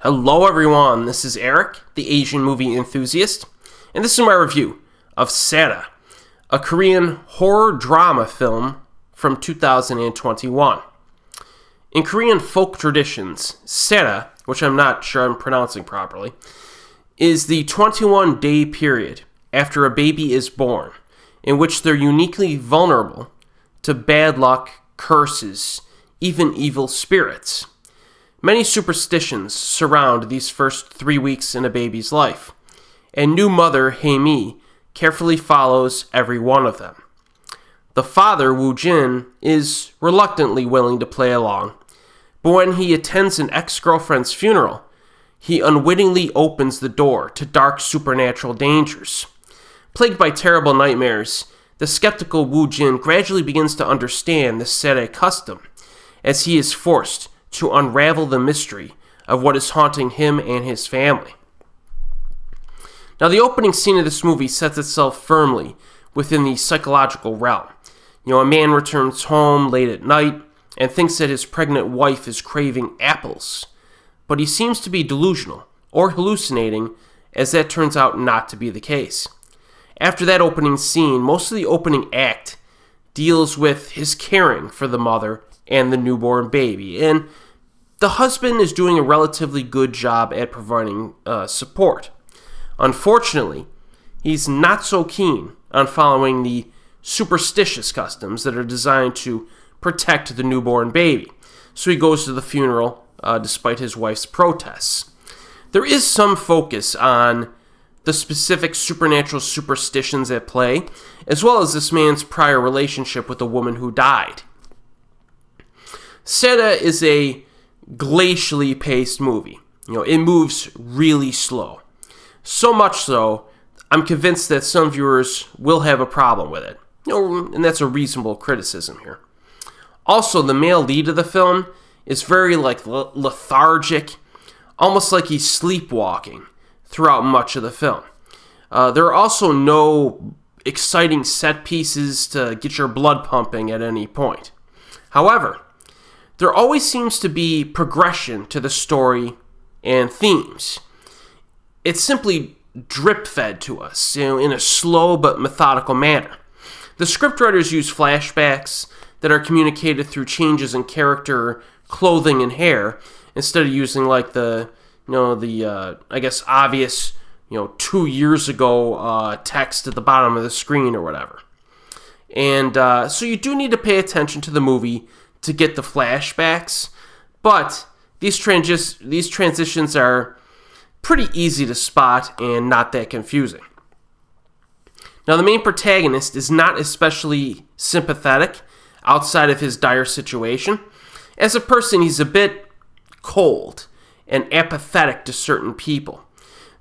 Hello everyone, this is Erik, the Asian movie enthusiast, and this is my review of Seire, a Korean horror drama film from 2021. In Korean folk traditions, Seire, which I'm not sure I'm pronouncing properly, is the 21-day period after a baby is born, in which they're uniquely vulnerable to bad luck, curses, even evil spirits. Many superstitions surround these first 3 weeks in a baby's life, and new mother Hae-mi carefully follows every one of them. The father, Woo-jin, is reluctantly willing to play along, but when he attends an ex-girlfriend's funeral, he unwittingly opens the door to dark supernatural dangers. Plagued by terrible nightmares, the skeptical Woo-jin gradually begins to understand the Seire custom, as he is forced to unravel the mystery of what is haunting him and his family. Now, the opening scene of this movie sets itself firmly within the psychological realm. A man returns home late at night and thinks that his pregnant wife is craving apples, but he seems to be delusional or hallucinating, as that turns out not to be the case. After that opening scene, most of the opening act deals with his caring for the mother and the newborn baby, and the husband is doing a relatively good job at providing support. Unfortunately, he's not so keen on following the superstitious customs that are designed to protect the newborn baby, so he goes to the funeral despite his wife's protests. There is some focus on the specific supernatural superstitions at play, as well as this man's prior relationship with the woman who died. Seire is a glacially paced movie. It moves really slow. So much so, I'm convinced that some viewers will have a problem with it. And that's a reasonable criticism here. Also, the male lead of the film is very lethargic, almost like he's sleepwalking throughout much of the film. There are also no exciting set pieces to get your blood pumping at any point. However, there always seems to be progression to the story and themes. It's simply drip-fed to us, in a slow but methodical manner. The scriptwriters use flashbacks that are communicated through changes in character, clothing, and hair, instead of using the obvious, 2 years ago text at the bottom of the screen or whatever. And so you do need to pay attention to the movie to get the flashbacks, but these transitions are pretty easy to spot and not that confusing. Now, the main protagonist is not especially sympathetic outside of his dire situation. As a person, he's a bit cold and apathetic to certain people.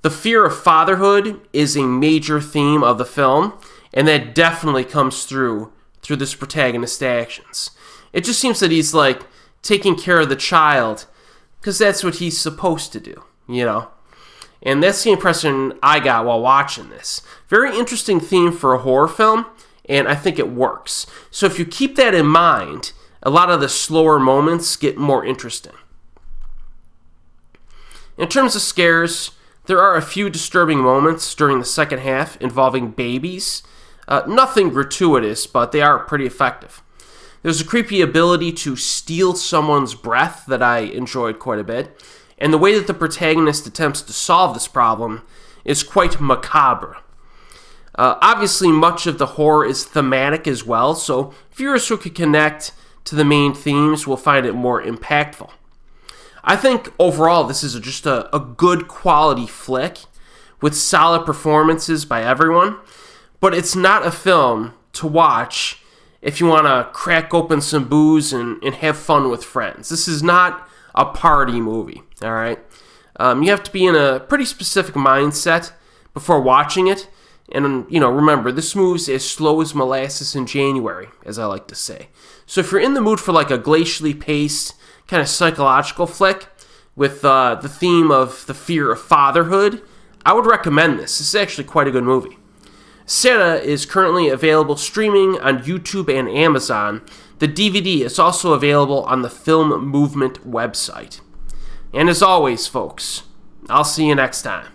The fear of fatherhood is a major theme of the film, and that definitely comes through this protagonist's actions. It just seems that he's taking care of the child because that's what he's supposed to do, And that's the impression I got while watching this. Very interesting theme for a horror film, and I think it works. So if you keep that in mind, a lot of the slower moments get more interesting. In terms of scares, there are a few disturbing moments during the second half involving babies. Nothing gratuitous, but they are pretty effective. There's a creepy ability to steal someone's breath that I enjoyed quite a bit, and the way that the protagonist attempts to solve this problem is quite macabre. Obviously, much of the horror is thematic as well, so viewers who can connect to the main themes will find it more impactful. I think overall this is just a good quality flick with solid performances by everyone, but it's not a film to watch if you want to crack open some booze and have fun with friends. This is not a party movie, all right? You have to be in a pretty specific mindset before watching it. And, remember, this moves as slow as molasses in January, as I like to say. So if you're in the mood for a glacially paced kind of psychological flick with the theme of the fear of fatherhood, I would recommend this. This is actually quite a good movie. Seire is currently available streaming on YouTube and Amazon. The DVD is also available on the Film Movement website. And as always, folks, I'll see you next time.